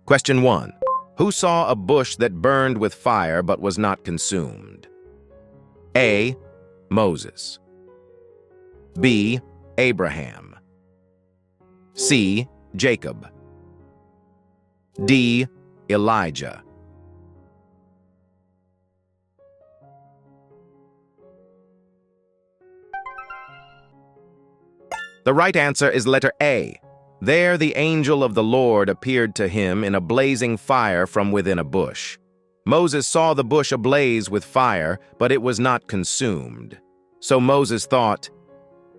Question 1. Who saw a bush that burned with fire but was not consumed? A. Moses. B. Abraham. C. Jacob. D. Elijah. The right answer is letter A. There the angel of the Lord appeared to him in a blazing fire from within a bush. Moses saw the bush ablaze with fire, but it was not consumed. So Moses thought,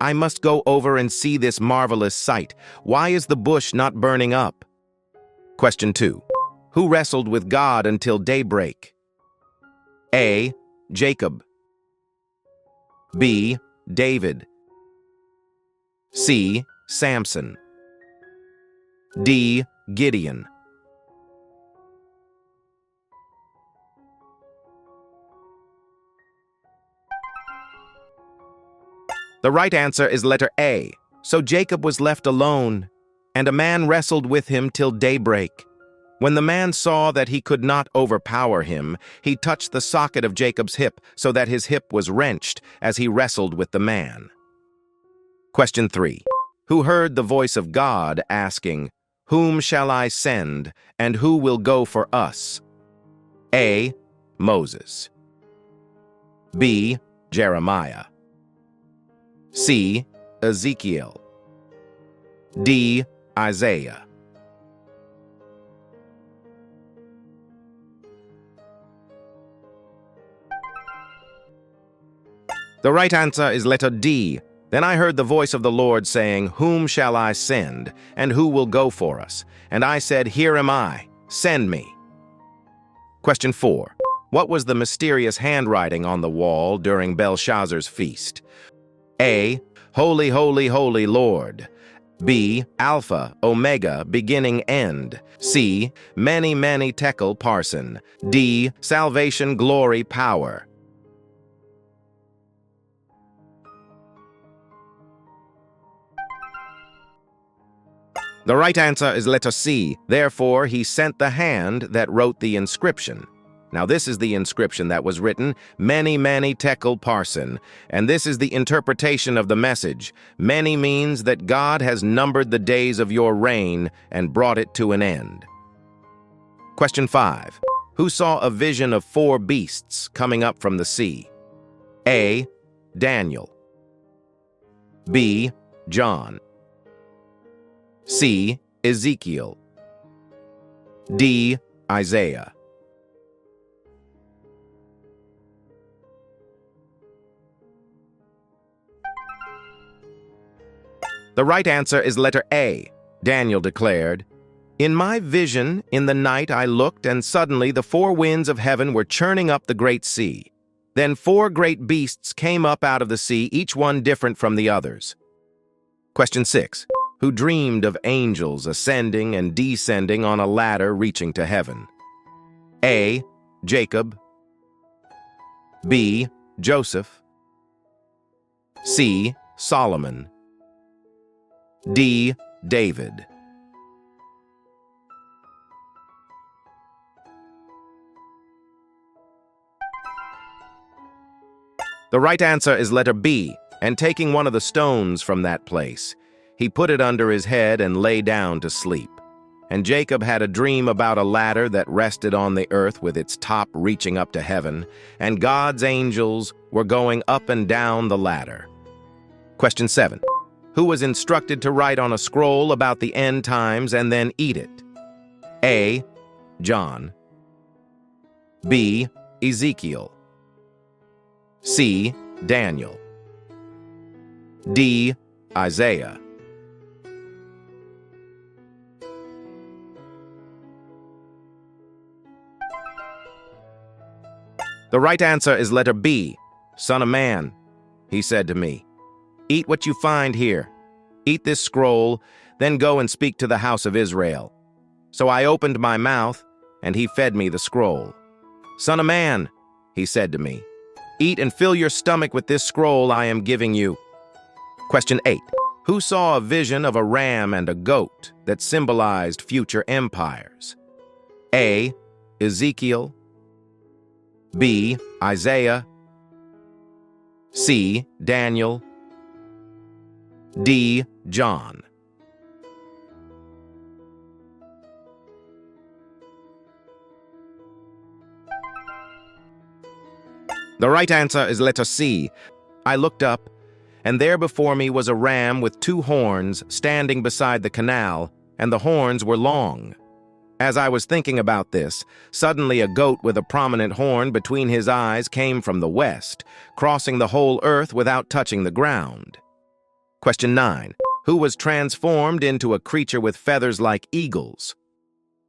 I must go over and see this marvelous sight. Why is the bush not burning up? Question 2. Who wrestled with God until daybreak? A. Jacob. B. David. C. Samson. D. Gideon. The right answer is letter A. So Jacob was left alone, and a man wrestled with him till daybreak. When the man saw that he could not overpower him, he touched the socket of Jacob's hip so that his hip was wrenched as he wrestled with the man. Question 3. Who heard the voice of God asking, Whom shall I send, and who will go for us? A. Moses. B. Jeremiah. C. Ezekiel. D. Isaiah. The right answer is letter D. Then I heard the voice of the Lord saying, Whom shall I send, and who will go for us? And I said, Here am I, send me. Question 4. What was the mysterious handwriting on the wall during Belshazzar's feast? A. Holy, holy, holy Lord. B. Alpha, Omega, beginning, end. C. Many, many tekel parson. D. Salvation, glory, power. The right answer is letter C. Therefore, he sent the hand that wrote the inscription. Now, this is the inscription that was written, Many, many tekel parson, and this is the interpretation of the message. Many means that God has numbered the days of your reign and brought it to an end. Question 5. Who saw a vision of 4 beasts coming up from the sea? A. Daniel. B. John. C. Ezekiel. D. Isaiah. The right answer is letter A. Daniel declared, In my vision, in the night I looked, and suddenly the 4 winds of heaven were churning up the great sea. Then 4 great beasts came up out of the sea, each one different from the others. Question 6. Who dreamed of angels ascending and descending on a ladder reaching to heaven? A. Jacob. B. Joseph. C. Solomon. D. David. The right answer is letter B, and taking one of the stones from that place, he put it under his head and lay down to sleep. And Jacob had a dream about a ladder that rested on the earth with its top reaching up to heaven, and God's angels were going up and down the ladder. Question 7. Who was instructed to write on a scroll about the end times and then eat it? A. John. B. Ezekiel. C. Daniel. D. Isaiah. The right answer is letter B. Son of man, he said to me, eat what you find here. Eat this scroll, then go and speak to the house of Israel. So I opened my mouth, and he fed me the scroll. Son of man, he said to me, eat and fill your stomach with this scroll I am giving you. Question 8. Who saw a vision of a ram and a goat that symbolized future empires? A. Ezekiel. B. Isaiah. C. Daniel. D. John. The right answer is letter C. I looked up, and there before me was a ram with 2 horns standing beside the canal, and the horns were long. As I was thinking about this, suddenly a goat with a prominent horn between his eyes came from the west, crossing the whole earth without touching the ground. Question 9. Who was transformed into a creature with feathers like eagles?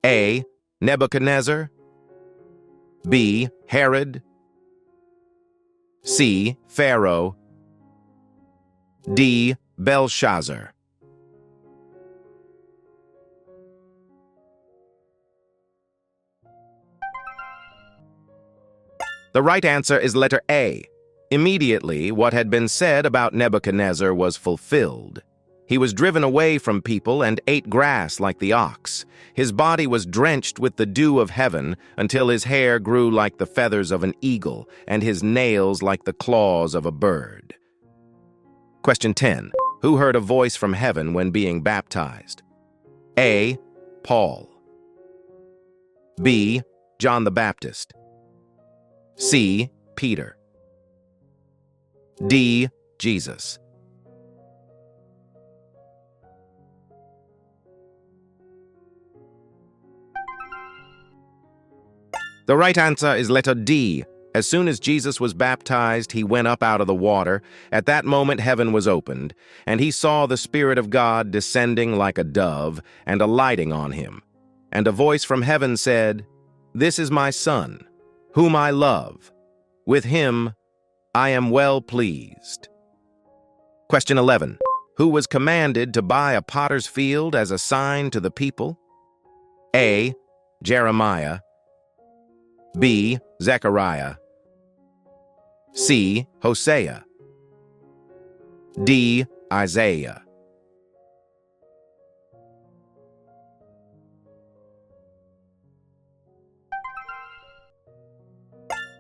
A. Nebuchadnezzar. B. Herod. C. Pharaoh. D. Belshazzar. The right answer is letter A. Immediately, what had been said about Nebuchadnezzar was fulfilled. He was driven away from people and ate grass like the ox. His body was drenched with the dew of heaven until his hair grew like the feathers of an eagle and his nails like the claws of a bird. Question 10. Who heard a voice from heaven when being baptized? A. Paul. B. John the Baptist. C. Peter. D. Jesus. The right answer is letter D. As soon as Jesus was baptized, he went up out of the water. At that moment heaven was opened, and he saw the Spirit of God descending like a dove and alighting on him. And a voice from heaven said, "This is my Son, whom I love. With him I am well pleased." Question 11. Who was commanded to buy a potter's field as a sign to the people? A. Jeremiah. B. Zechariah. C. Hosea. D. Isaiah.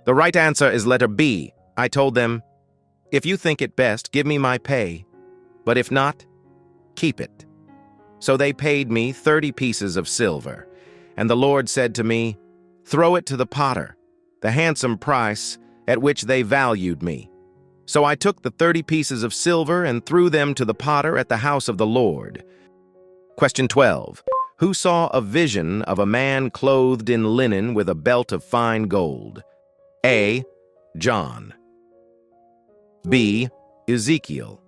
The right answer is letter B. I told them, "If you think it best, give me my pay, but if not, keep it." So they paid me 30 pieces of silver, and the Lord said to me, "Throw it to the potter, the handsome price at which they valued me." So I took the 30 pieces of silver and threw them to the potter at the house of the Lord. Question 12. Who saw a vision of a man clothed in linen with a belt of fine gold? A. John. B. Ezekiel.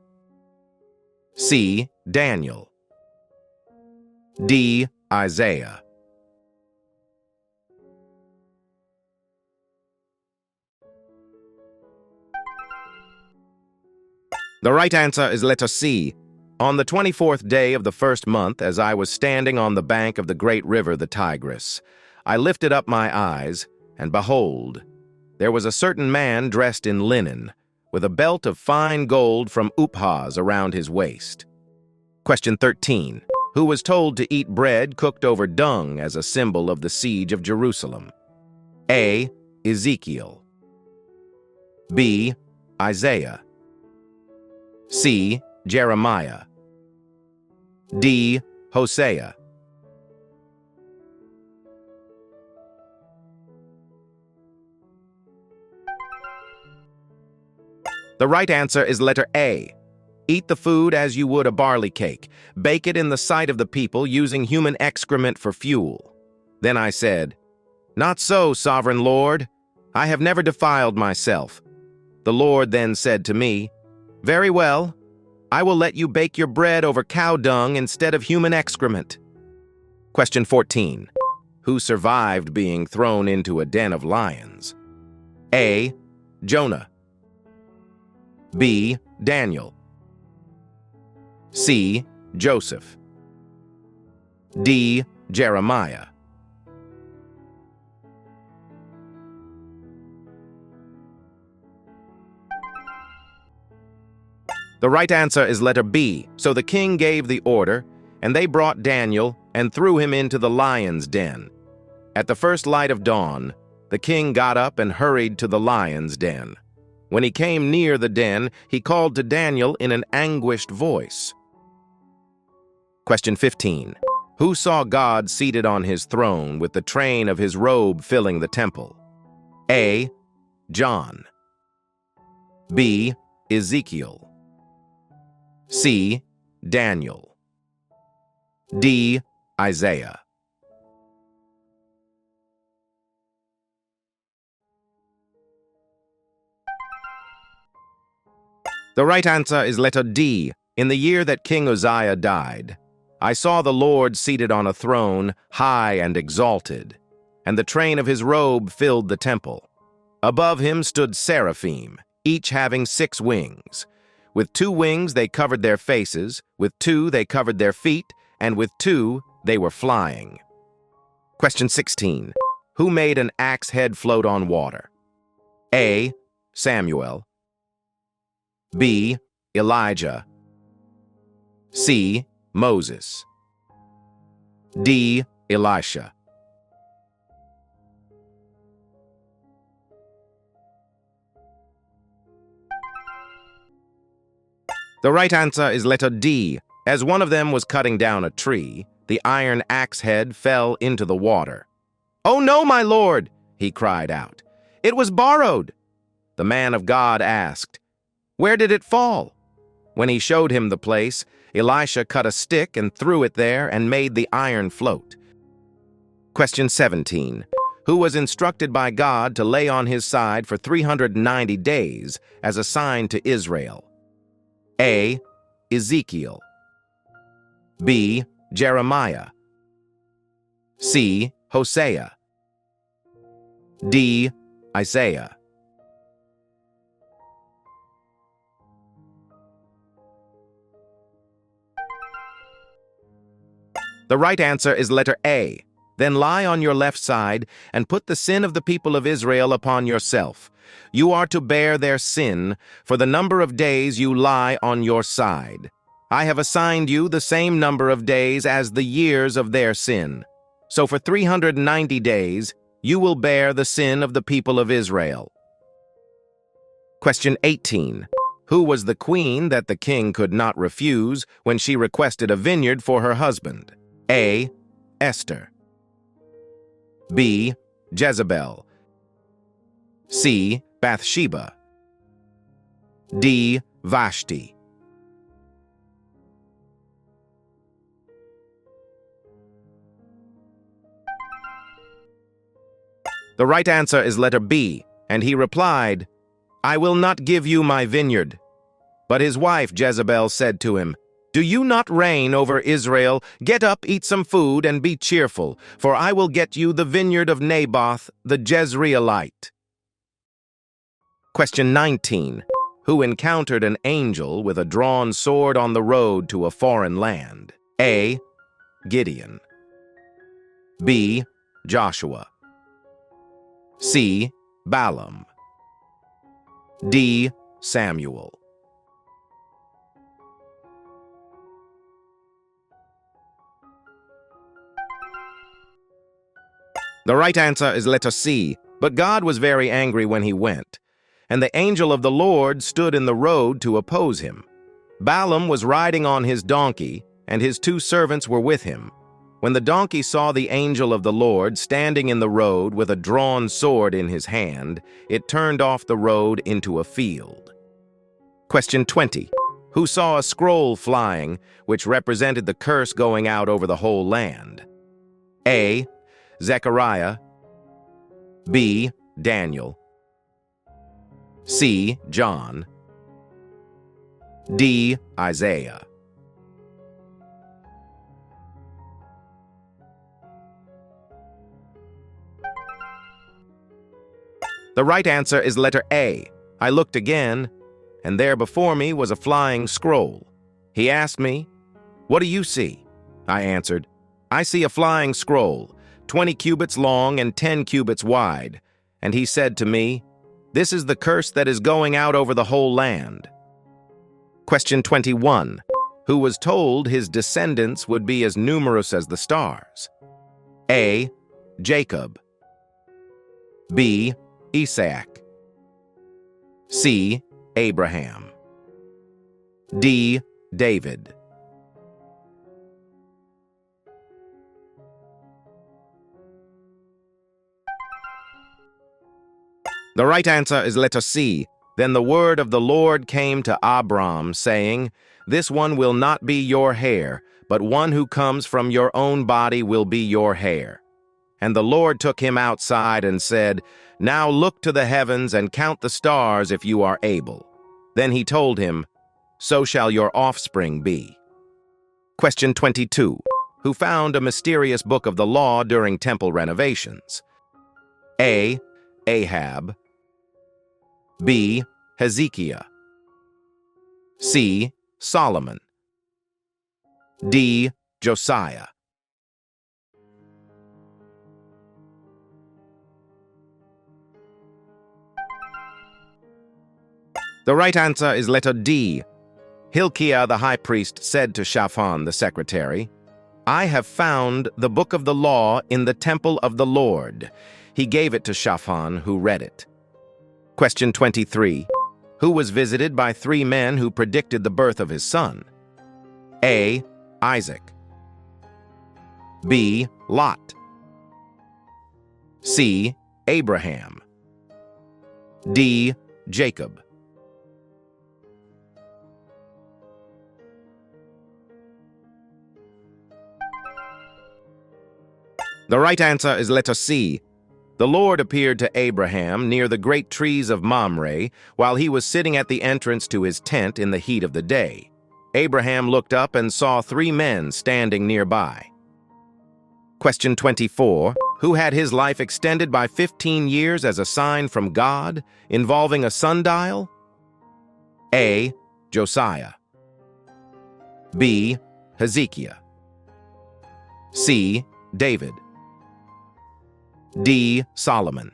C. Daniel. D. Isaiah. The right answer is letter C. On the 24th day of the first month, as I was standing on the bank of the great river, the Tigris, I lifted up my eyes, and behold, there was a certain man dressed in linen, with a belt of fine gold from Uphaz around his waist. Question 13. Who was told to eat bread cooked over dung as a symbol of the siege of Jerusalem? A. Ezekiel. B. Isaiah. C. Jeremiah. D. Hosea. The right answer is letter A. Eat the food as you would a barley cake. Bake it in the sight of the people using human excrement for fuel. Then I said, "Not so, sovereign Lord. I have never defiled myself." The Lord then said to me, "Very well. I will let you bake your bread over cow dung instead of human excrement." Question 14. Who survived being thrown into a den of lions? A. Jonah. B. Daniel. C. Joseph. D. Jeremiah. The right answer is letter B. So the king gave the order, and they brought Daniel and threw him into the lion's den. At the first light of dawn, the king got up and hurried to the lion's den. When he came near the den, he called to Daniel in an anguished voice. Question 15. Who saw God seated on his throne with the train of his robe filling the temple? A. John. B. Ezekiel. C. Daniel. D. Isaiah. The right answer is letter D. In the year that King Uzziah died, I saw the Lord seated on a throne, high and exalted, and the train of his robe filled the temple. Above him stood seraphim, each having 6 wings. With 2 wings they covered their faces, with 2 they covered their feet, and with 2 they were flying. Question 16. Who made an axe head float on water? A. Samuel. B. Elijah. C. Moses. D. Elisha. The right answer is letter D. As one of them was cutting down a tree, the iron axe head fell into the water. "Oh no, my lord!" he cried out. "It was borrowed." The man of God asked, "Where did it fall?" When he showed him the place, Elisha cut a stick and threw it there and made the iron float. Question 17. Who was instructed by God to lay on his side for 390 days as a sign to Israel? A. Ezekiel. B. Jeremiah. C. Hosea. D. Isaiah. The right answer is letter A. Then lie on your left side and put the sin of the people of Israel upon yourself. You are to bear their sin for the number of days you lie on your side. I have assigned you the same number of days as the years of their sin. So for 390 days, you will bear the sin of the people of Israel. Question 18. Who was the queen that the king could not refuse when she requested a vineyard for her husband? A. Esther. B. Jezebel. C. Bathsheba. D. Vashti. The right answer is letter B, and he replied, "I will not give you my vineyard." But his wife Jezebel said to him, "Do you not reign over Israel? Get up, eat some food, and be cheerful, for I will get you the vineyard of Naboth the Jezreelite." Question 19. Who encountered an angel with a drawn sword on the road to a foreign land? A. Gideon. B. Joshua. C. Balaam. D. Samuel. The right answer is letter C, but God was very angry when he went, and the angel of the Lord stood in the road to oppose him. Balaam was riding on his donkey, and his 2 servants were with him. When the donkey saw the angel of the Lord standing in the road with a drawn sword in his hand, it turned off the road into a field. Question 20. Who saw a scroll flying, which represented the curse going out over the whole land? A. Zechariah. B. Daniel. C. John. D. Isaiah. The right answer is letter A. I looked again, and there before me was a flying scroll. He asked me, "What do you see?" I answered, "I see a flying scroll, 20 cubits long and 10 cubits wide." And he said to me, "This is the curse that is going out over the whole land." Question 21. Who was told his descendants would be as numerous as the stars? A. Jacob. B. Isaac. C. Abraham. D. David. The right answer is letter C. Then the word of the Lord came to Abram, saying, "This one will not be your heir, but one who comes from your own body will be your heir." And the Lord took him outside and said, "Now look to the heavens and count the stars if you are able." Then he told him, "So shall your offspring be." Question 22. Who found a mysterious book of the law during temple renovations? A. Ahab. B. Hezekiah. C. Solomon. D. Josiah. The right answer is letter D. Hilkiah the high priest said to Shaphan the secretary, "I have found the book of the law in the temple of the Lord." He gave it to Shaphan, who read it. Question 23. Who was visited by three men who predicted the birth of his son? A. Isaac. B. Lot. C. Abraham. D. Jacob. The right answer is letter C. The Lord appeared to Abraham near the great trees of Mamre while he was sitting at the entrance to his tent in the heat of the day. Abraham looked up and saw three men standing nearby. Question 24. Who had his life extended by 15 years as a sign from God, involving a sundial? A. Josiah. B. Hezekiah. C. David. D. Solomon.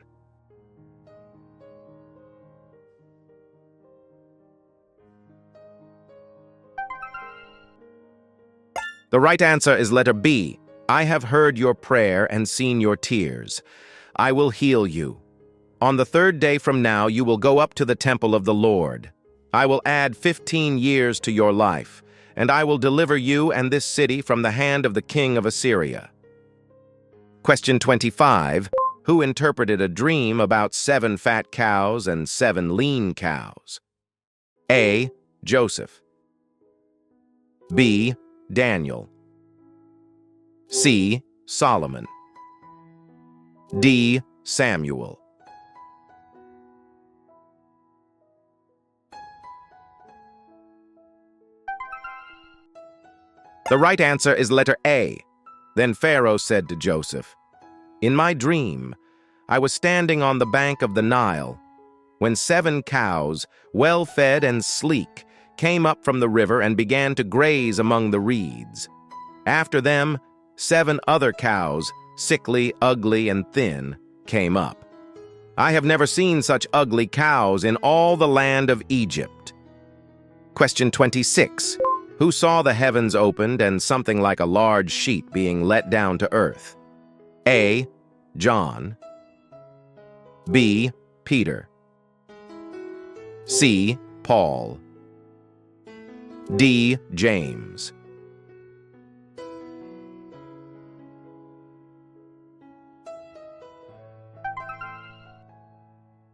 The right answer is letter B. I have heard your prayer and seen your tears. I will heal you. On the third day from now you will go up to the temple of the Lord. I will add 15 years to your life, and I will deliver you and this city from the hand of the king of Assyria. Question 25. Who interpreted a dream about 7 fat cows and 7 lean cows? A. Joseph. B. Daniel. C. Solomon. D. Samuel. The right answer is letter A. Then Pharaoh said to Joseph, "In my dream, I was standing on the bank of the Nile when 7 cows, well-fed and sleek, came up from the river and began to graze among the reeds. After them, 7 other cows, sickly, ugly, and thin, came up. I have never seen such ugly cows in all the land of Egypt." Question 26. Who saw the heavens opened and something like a large sheet being let down to earth? A. John. B. Peter. C. Paul. D. James.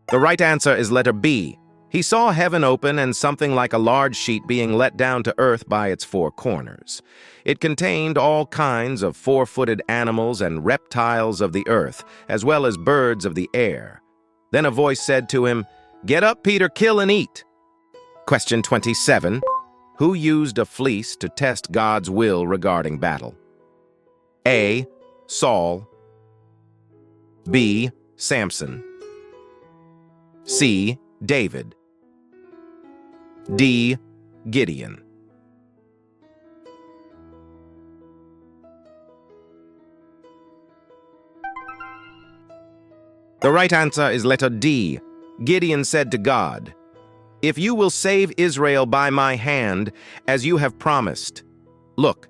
The right answer is letter B. He saw heaven open and something like a large sheet being let down to earth by its 4 corners. It contained all kinds of 4-footed animals and reptiles of the earth, as well as birds of the air. Then a voice said to him, "Get up, Peter, kill and eat." Question 27. Who used a fleece to test God's will regarding battle? A. Saul. B. Samson. C. David. D. Gideon. The right answer is letter D. Gideon said to God, "If you will save Israel by my hand, as you have promised, look,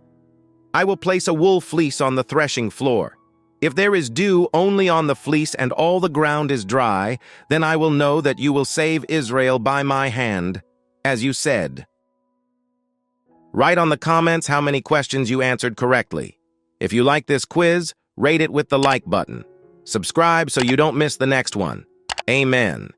I will place a wool fleece on the threshing floor. If there is dew only on the fleece and all the ground is dry, then I will know that you will save Israel by my hand, as you said. Write on the comments how many questions you answered correctly. If you like this quiz, rate it with the like button. Subscribe so you don't miss the next one. Amen.